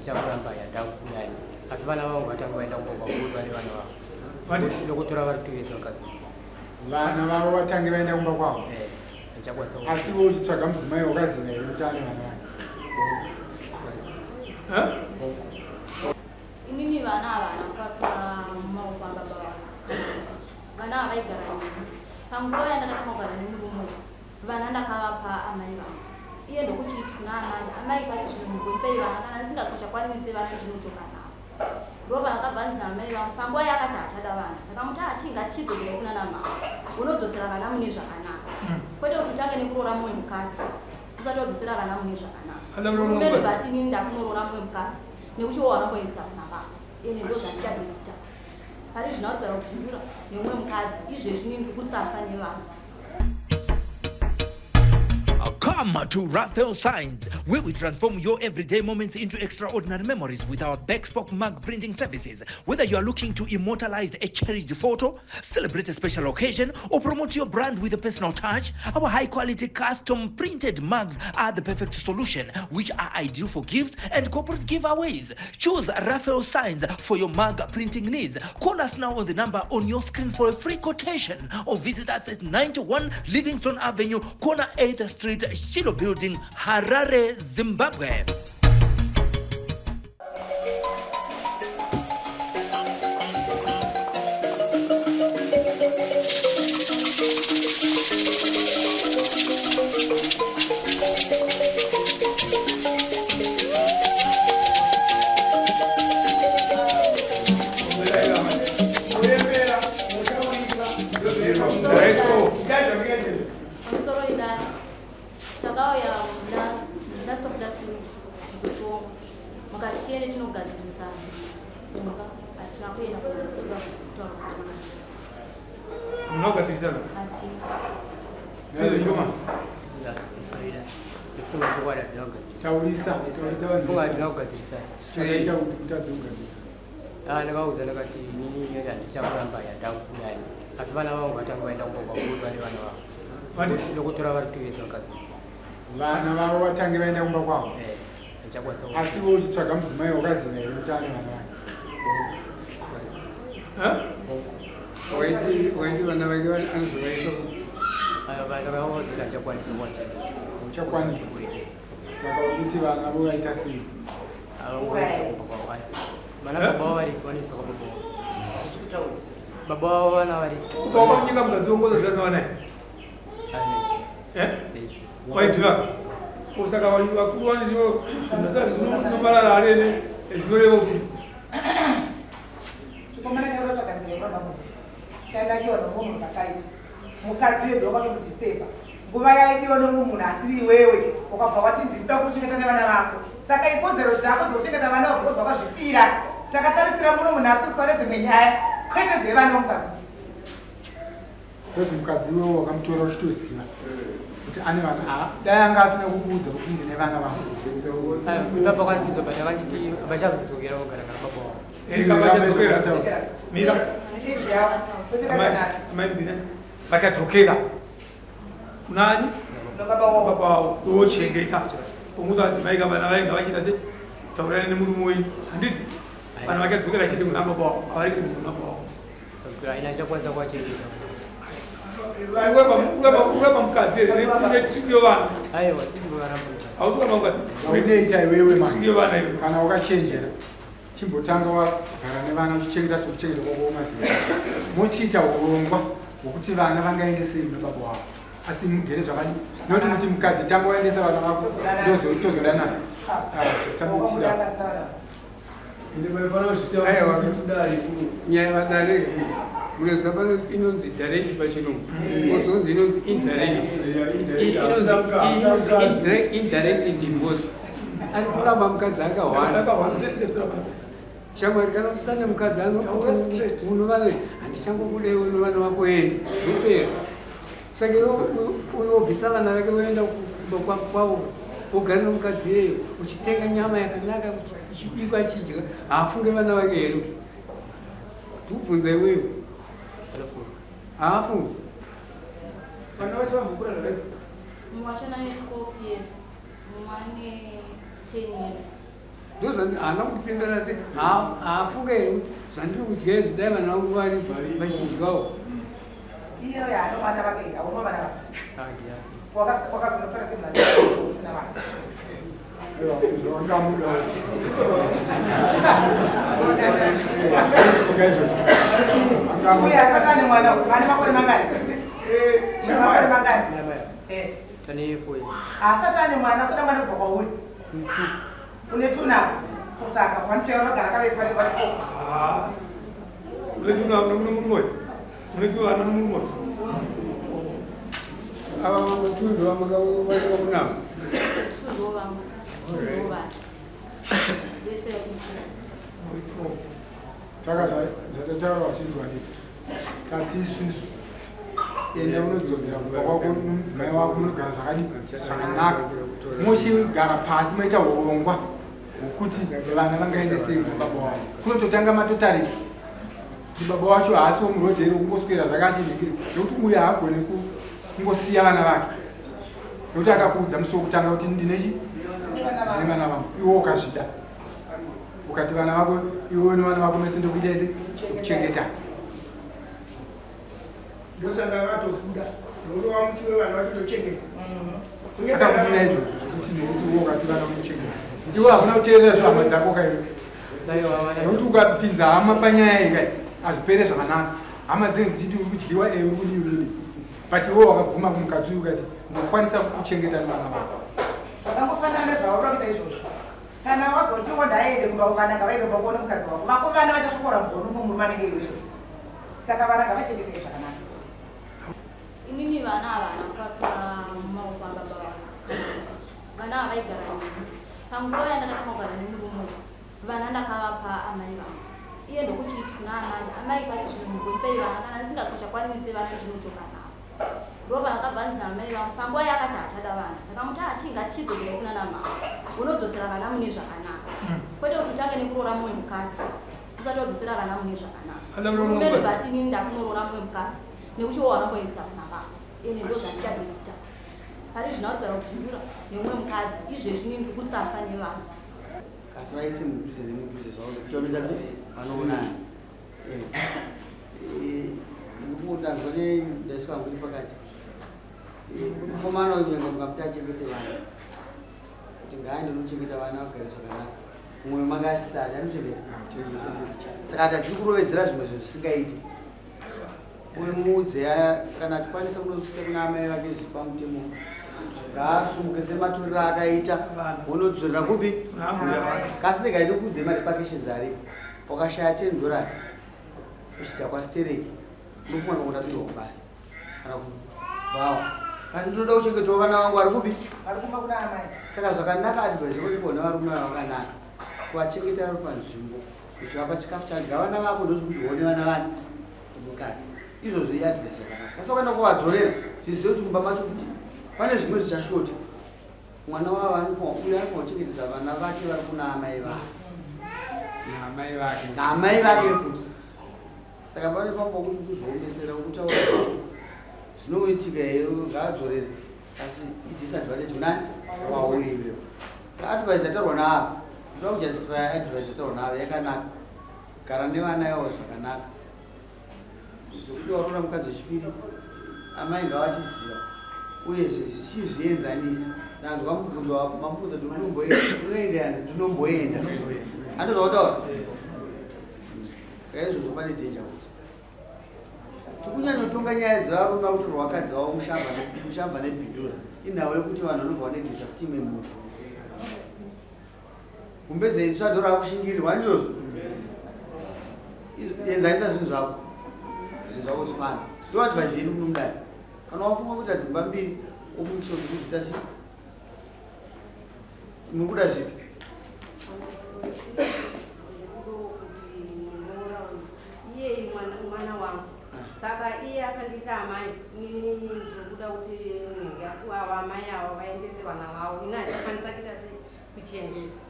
ndichakuramba yandakuyani asi vana vangu vatanga vaenda kumbobva kuuzwa nevana vavo ndokutora vari tuvese vakadzi vana vavo vatange vaenda kumba kwavo ndichakwanisa asi wo uchitsvaga mudzimai wakaziva here kuti ane vana vake inini vana havana kuvatora mumaoko ababa vana havaigara neni panguva yandakatanga kugara nemurume vana ndakavapa amai vangu iye ndokuchiti kuna amai pati zvinhu mugondipei vana kana ndisingachakwanise vana ndinodzoka navo ndo vakabvanzira amai vangu panguva yakati hachada vana ndakamuti achinga tichidzokera kuna namama unodzosera vana mune zvakanaka kwete kuti utange nekuroora mumwe mukadzi usati wodzosera vana mune zvakanaka umene bati inini ndakunoroora mumwe mukadzi nekuti wo wakamboendesa vana vako ene ndo zvandichadoita pari zvina kugara kubhindura nemumwe mukadzi izvezvi nini ndiri kusafa nevana. Come to Raphael Signs, where we transform your everyday moments into extraordinary memories with our bespoke mug printing services. Whether you are looking to immortalize a cherished photo, celebrate a special occasion, or promote your brand with a personal touch, our high-quality custom printed mugs are the perfect solution, which are ideal for gifts and corporate giveaways. Choose Raphael Signs for your mug printing needs. Call us now on the number on your screen for a free quotation, or visit us at 91 Livingstone Avenue, corner 8th Street, Shilo Building, Harare, Zimbabwe. ndakauza ndakati inini ndichakuramba yandakuyani asi vana vangu vatanga vaenda kumbobva kuuzwa nevana vavo ndokutora vari tuvese vakadzi vana vavo vatange vaenda kumba kwavo ndichakwanisa asi wo uchitsvaga mudzimai wakaziva here kuti ane vana vake waiti vana vake anozovaita vana vavo ndichakwanisa uchakwanisa saka kuti vana vo vaita sei vana baba vavo vari vanetsoka baba vavo vana vari ukamunyika mukadziongoza zvanovanaye waiziva kusaka vakuru vanezvo zvinomarara arene zvinoreva kuti chikomana chauro chakadzira ipapapo chandakiwa nomunhu pasaiti mukadzi webva wakatomudistepa nguva yaidiwa nomunhu asiri iwewe ukabva wati ndinoda kuchengeta nevana vako saka ikodzero dzako dzokuchengeta vana vabhozi wakazvipira takatarisira muno munhu asi usare dzimwe nyaya kwete dzevana vomukadzi kozi mukadzi iwewo wakamutora uchitoziva kuti ane vana dai anga asina kukuudza kuti ndine vana vangu baba kwandiudza but akanditi vachazodzokera kugara kana baba wavo vachadzokera kunani baba vavo ovochengeta pomuti adzimai vana vainga vachiita se taurana nemurume wenyu handiti vana vachadzokera chete kuna baba vavo havari kuti kuna baba vavo aina chakwanisa kuwachengeta urapa mukadzi netiyo vana aiwa hausikuramba mukadzi unoita iwewe tiyo vana iwe kana wakachenjera chimbotanga wagara nevana uchichengeta sokuchengeta kwakwomaziva mochiita urongwa hwokuti vana vangaendesei nebaba wavo asi mugere zvakadi noti kuti mukadzi tanga waendesa vana vako tozodanana tamuchida nyaya munonzi pano inonzi direct pachirungu kozonzi inonzi indirect divorce ari kuramba mukadzi akahwana shamwari kana usana mukadzi unovana handichangokudewo unovana vako enda zvopera saka unobvisa vana vake voenda kwavo ugare nomukadzi iyeyo uchitenga nyama yakanaka ichibikwa chidya haafunge vana vake here tikubvunza iweyo haafunge vana vacho vambokura zvakai mumwe wacho naye 12 years mumwe ane 10 years ndozana kupindana kuti haafuke zvandiri kudyezvo dai vana vangu vari vachidyawo iyo yaano vana vakaita unova vana wakazonotora semuna usina vana uye asati ane mwana vane makore mangani makore mangani asati ane mwana usina mwana kubva kwauri une tunapo kusaka panicheva vanogara kavaisi vari vari unemurumoyo unekiwana nomurumoyo ava matundu vamakavaneka kunama saka zvatotaura vachinzwa ndi tati isusu ende unodzokera kubva kwako nomudzimai wako munogara zvakanaka muchigara pasi maita urongwa hwokuti vana vangaendesei nababa wavo kunototanga matotarisa kuti baba wacho haasi womurodheri wokungoswera zvakachindikiri nekuti uye haagone kungosiya vana vake nekuti akakuudza musi wokutanga kuti ndine vana vangu iwo ukazvida ukati vana vako iwe nevana vako mese ndokuita ise kuchengeta ndosanga vakatofuda nokuti wamuti wevanhu vachitochengeta akakubina izvozvo zvokuti nekuti uwo ukati vana kuchengeta iwe hakuna kuteerera zvehama dzako kaiwe nekuti ukapinza hama panyaya iyi kai hazvipere zvakanaka hama dzenyu dzichiti uri kudyiwa uri kudii but iwe wakaguma kumukadzi uyu ukati ndokwanisa kuchengeta nevana vako vakangofanana nezvauda kuita izvozvo kana wazoti ndaende kumba kuvana ngavaende kumba kuona mukadzi wako vakomana vachasvokora mugonu mumurume vanenge iwewe saka vana ngavachengeteke zvakanaka inini vana havana kuvatora mumaoko ababa vana havaigara neni panguva yandakatanga kugara nemurume vana ndakavapa amai vangu iye ndokuchiti kuna amai pati zvinhu mugonipai vana kana ndisingachakwanise vana ndinotoka navo ndo vakabvanzina amai vangu panguva yakati hachada vana ndakamuti achinga tichidzokera kuna namama unodzosera vana mune zvakanaka kwete kuti utange nekuroora mumwe mukadzi usati wadzosera vana mune zvakanaka umere bati inini ndakunoroora mumwe mukadzi nekuti wo wakamboendesa vana vako ene ndo zvandichadoita pari zvina kugara kubhindura neumwe mukadzi izvezvi nini ndiri kusafa nevana asi vaise mudhuze nemudhuze zvavo kutonoita se vanoonana ndikudanzwa nedaiswa nguri pakati mukomana unyenga mukamuti achengete vana kuti ngaende unochengeta vana vagare zvakanaka mumwe makasisari anochengeta saka ati atiri kurovedzera zvimwe zvinhu zvisingaiti uye muudze kana tikwanisa kunosisa kuna amai vake zvipamutemo ngaasumuke sematuriro akaita unodzorera kupi kasi ndikaite kuudze marepacations aripo wakashaya $10 kuchita kwastereki unokumana kutatirwa basi kana vawa kasi ndinoda kuchengetwa vana vangu vari kupi vari kumba kuna amai saka zvakanaka advise kuti bona varume vakanaka kuvachengeta vari panzvimbo kuchivapa chikafu chadya vana vako ndozvikuchione vana vana mukadzi izvozvo iadvise yakanaka asi wakaenda kuvadzorera zvizive kuti mumba macho kuti pane zvimwe zvichashota mwana wavo uyo ari kuchengetedza vana vake vari kuna amai vake naamai vake futi saka pane pamba kuti kuzoomesera kutaura zvinoitika iyo ngaadzorere asi idisadvantage kunani wauriwe saka advise atarwa naavo ndoda kujustify advise atarwa navo yakanaka gara nevana yavo zvakanaka zvokuti waroora mukadzi wechipiri amai ngavachiziva uye zvichizvienzanisa nanzwa mubvunzo wako mamubvunza kuti unoenda ndinomboenda andozvautaura saka izvozvo pane denja kuti tikunyanyotonga nyaya dzevarume kuti rwakadzi wavo mushamba nebhindura inhau yekuti vanhu vanobva vanegecha kuti imwe munhu kumbezei tsvadoro akushingirirwa ndizvozvo enzanisa zvinhu zvako zvifana ndoadvise yedu munomudai kana wafunga kuita dzimba mbiri omumisho dzekudzita chi mukuda zvipi iye mwana wangu saka iye akandita amai ndinokuda kuti amai avo vaendese vana vavo ina achikwanisa kuita kuchengeta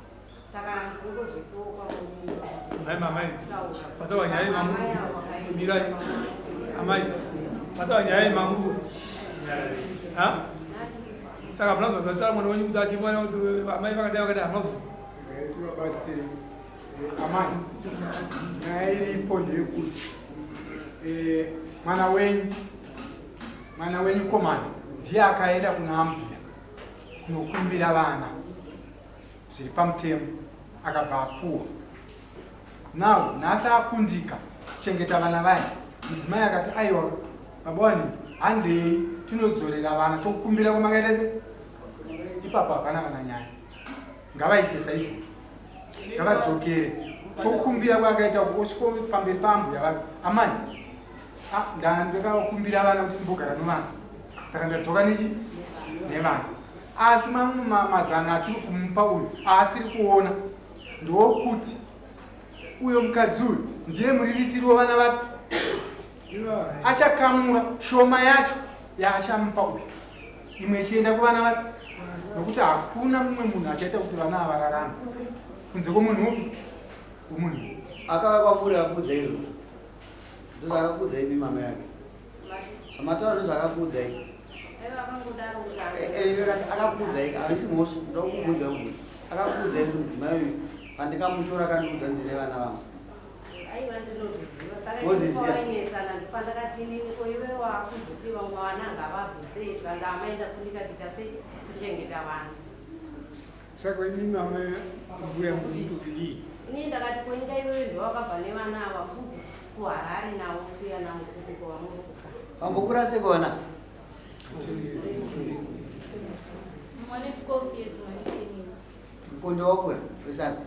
saka ngozvitsoka amai patava nyaya yemamuru mirai amai patava nyaya yemamuru saka munazozatara mwana wenyu kuti ati mwana kuti amai vakadai vakadai hamunofu babatsiri amani nyaya iripo ndeyekuti mwana wenyu komana ndiye akaenda kuna mbuya kunokumbira vana zviri pamutemo akabva apuwa. Nawo nhasi akundika kuchengeta vana vaya. Mudzimai akati aiwa babani handei tinodzorera vana sokukumbira kwamakaita se ipapo hapana vana nyaya ngavaite saizvozvo ngavadzokere sokukumbira kwakaita kusviko pamberi pambuya vake amani ndakakumbira vana kuti mbogara novana saka ndadzoka nevana. Asi mamwe mazana atiri kumupa uyu asiri kuona ndokuti uyo mukadzi uyu ndiye muriritiri wevana vake, achakamura shoma yacho yaachamupa uyu imwe ichienda kuvana vake, nokuti hakuna mumwe munhu achaita kuti vana avararame kunze kwomunhu upi womunhu akavakwamuri akudza izvozvo ndozvakakudza ipi mama yake zvamataura ndozvakakudza iki akakudza iki haisi mhosva ndokubudza kuti akakudza iki mudzimai uyu pandikamutora kandiudza ndine vana vangu saka ini mama mbuya mutudii ini ndakati kwenga iwewe ndowakabva nevana ava kuharare navo kuya namukuti kwavamurikuka vambokura sekona Mwane 12 years, mwane 10 years. mpondo wakura risadza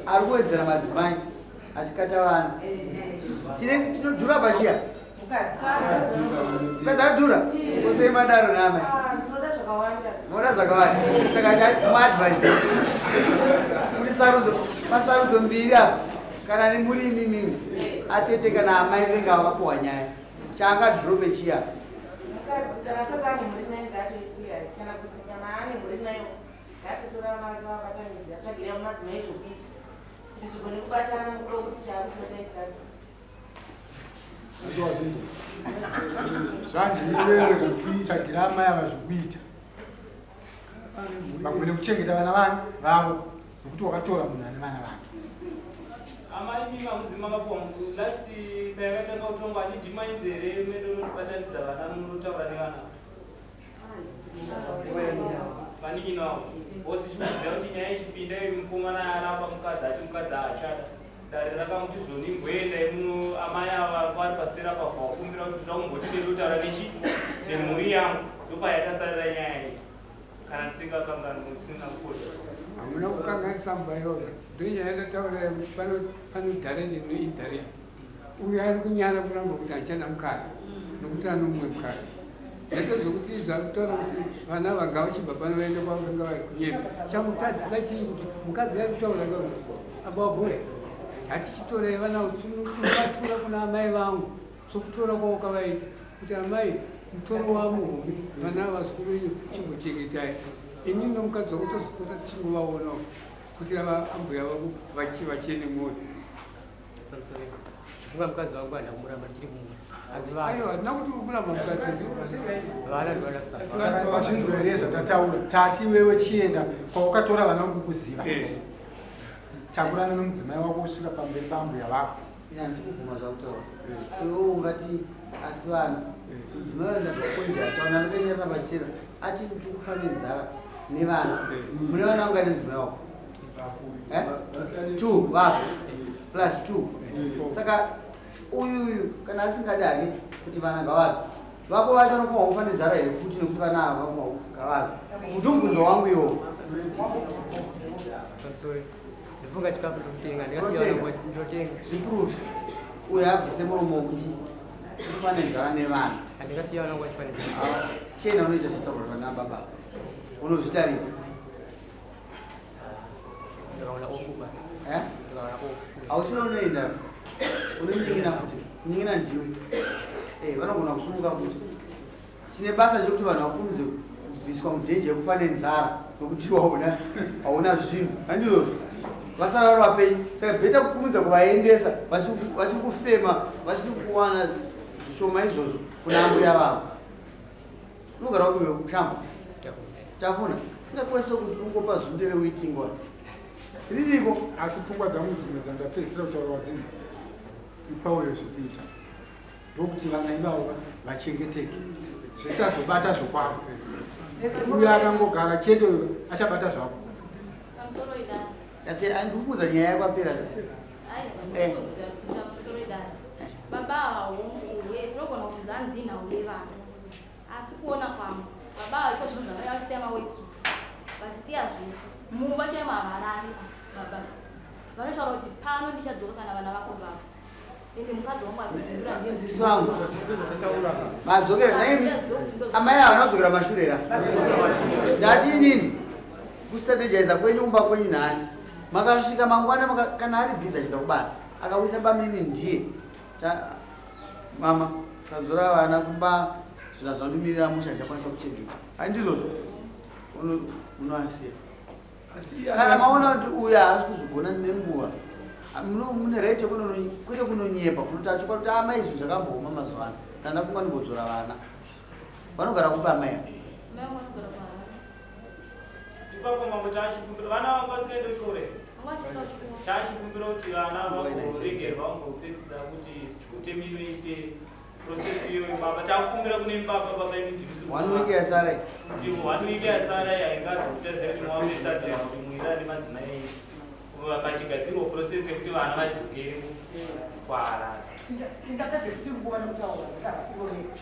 ari kuwedzera madzimai achikata vana tinodhura pachiya mukadzi adhura osei madaro namai moda zvakawanda saka maadvise muri masarudzo mbiri apa kana nemuri imimimi atete kana amai venga vakapuwa nyaya chaangadhirope chiya zvanzi iwewe kuitsvagira amai ava zvekuita vagone kuchengeta vana vavo nokuti wakatora munhu ane vana vake. amai mima muzimu makapuwa last payakatanga kutongwa andidhimainzere medonobatanidza vana munotaura nevana manikino avo bosi chinoziva kuti nyaya ichipinda mukomana arapa mukadzi ati mukadzi aachada dare rakamuti zvoni ngoenda imuno amai ava vari pasera pabva wakumbira kuti ndakumbotide totaura nemhuri yangu ndopayakasarira nyaya iyi kana ndisingakanganisina kukoda hamuna kukanganisa mbayoga ndonyaya ndataura panodhare nenoidhare uyo ari kunyara kuramba kuti achana mukadzi nokuti anomumwe mukadzi zvese zvokuti zvakutaura kuti vana vanga vachibva pano vaende kwavanga vari kunyema chamutadzisa chii kuti mukadzi ari kutaura ababhore hatichitorei vana vatura kuna amai vangu sokutora kwawakavaita kuti amai mutoro wamuhombe vana vasikuru inyu chimbochengetai ini nomukadzi wakutozopota tichingovaonawo kuti ambuya vavo vachene mwoyo funga mukadzi wangu andakumuramba tichiri kumwe aiwa ndina kuti ukuramba mukadzi vana saka vazvinzwerezva tataura tati wewe chienda kwawakatora vana vangu kuziva takurana nomudzimai wako kusvika pamberi pambuya vako ina ndikubvuma zvakutaura iwewo ungati asi vana mudzimai wandazvakonja taona ndakanyarira pachena ati ndikufa nenzara nevana mune vana unga nemudzimai wako 2 vako plus 2 saka uyuyu kana asingadi hake kuti vana ngavake vako vacho vanofanwa kufa nenzara here futi nekuti vana ava vafanwa ngavake mudhumbundo wangu iwo ndifunga chikafu chokutenga ndikasiyaotenga zvikuru uyo abvise muromo wokuti ufa nenzara nevana handingasiya vanangu vachifana nenzara chena unoita zvitaurwa vana baba unozvitarira ndikaona ofu basi ndikaona ofu hauchina unoenda unominyingina kuti kunyingina ndiwe vanogona kusumuka kuti chine basa chokuti vanhu vafunze kubviswa mudhenje yekufa nenzara nokuti hauna zvinhu handizvozvo vasara vari vapenyu saka bheta kukumudza kuvaendesa vachiri kufema vachiri kuwana zvishoma izvozvo kuna ambuya vavo unogara kuti uyo kushamba tafuna ngakwanisa kuti ungopa zundere uitingwa ririko asi pfungwa dzangu dzimwe dzandapedzisira kutaura wadzini ipauyo zvekuita ndokuti vana ivavo vachengeteke zvisazobata zvokwavo uyo akangogara chete achabata zvako asi andikudza nyaya yako apera baba uye togona kunza nzina uye vana asi kuona kwangu baba iko zvinhu zvanoyasiyama wetu vatisiya zvese muva chemavarani baba vanotaura kuti pano ndichadzoka kana vana vako vavo ende mukadzi sisi wangu madzokera naimi amai avo anadzokera mashurera ndati inini kustrategiza kwenyu kumba kwenyu nhasi makasvika mangwana kana ari bhizi achienda kubasa akawisa bamini ndiye mama tadzora vana kumba zvina zvandimirira musha chakwanisa kuchengeta handizvozvo unoasiya kana maona kuti uyo haasi kuzogona nenguva mune right kwete kunonyepa kunoti achikwa kuti amai izvo zvakambooma mazuva ano tanda kunga ndimbodzora vana vanogara kupa amai ipapo mambo chachikumbira vana vangu vasikaende kuchikore chachikumbira kuti vana vangoregerwa vangopedzisa kuti chikutemiro ipe process iyoyo baba chakukumbira kune baba baba inudhivisi 1 week yasara kuti 1 week yasara yaingazokutazira kuti mwavesa adress kuti mwira nemadzimai pachigadzirwa process yekuti vana vadzokere kwaharara tingapedze futi nguva nekutaura ndakasironeka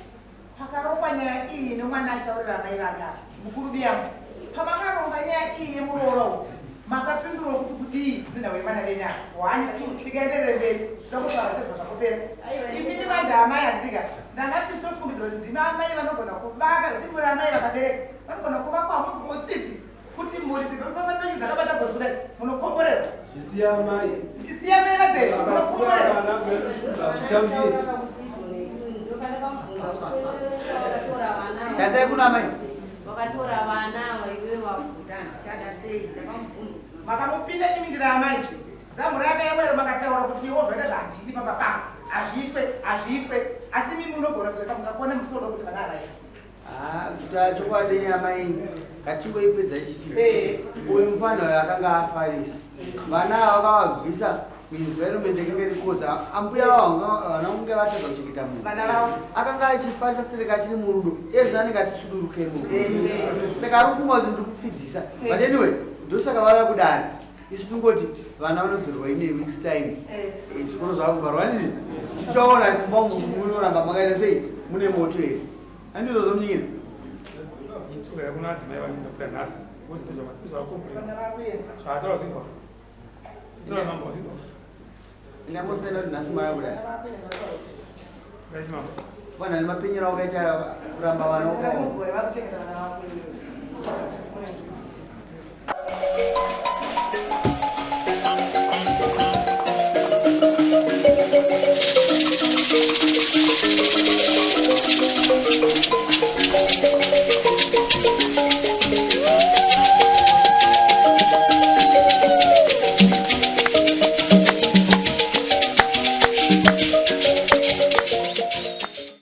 pakarongwa nyaya iyi nemwana achaurira mai vake mukuru biyangu pamakaronga nyaya iyi yemuroro makapindura kuti kudii nina wemwana venyaya 1 2 tikaenderere mberi zvinokutaura sezvo zvakupera imini vanje amai handika ndangati tofungidzwa kuti ndina amai vanogona kuvaka kuti muri amai vakabereka vanogona kuvakwa hamudzi kotsitsi kuti mhuri dzikapamamenyu dzakabata gozudai munokomborerwa zvisiya mai vadzeri munokomborerwa tasai kuna mai vakatora vana vaive vakudana chada sei ndakamubvunza makamupinda imindira amai zambo rake yemwero makataura kuti iwo zvaita zvandini pamba pangu hazviitwe asi mimi munogona kuzoita mukakona mutoda kuti vana avaita chokwadi amai ngachingoipedza ichiti uyu mufana uyo akanga afarisa vana ava vakavabvisa environment yakanga irikoza ambuya vavo vana unge vatadza kuchengeta munhu akanga achifarisa stereka achiri murudo iye zvino anenge atisudurukemo saka ari kumwa kuti ndikupfidzisa but anyway ndosaka vava kudari isu tungoti vana vanodzorwa ine weeks time zvikoro zvakuvharwa nini tichaona munoramba makaita sei mune moto here handizvozvo munyina chitsogera kuna adzimai vanopira nhasi zvaataura zvinga chitaura mambo zvinga ndambosaenda kuti nhasi maya kudai vana nemapenyero wakaita kuramba vana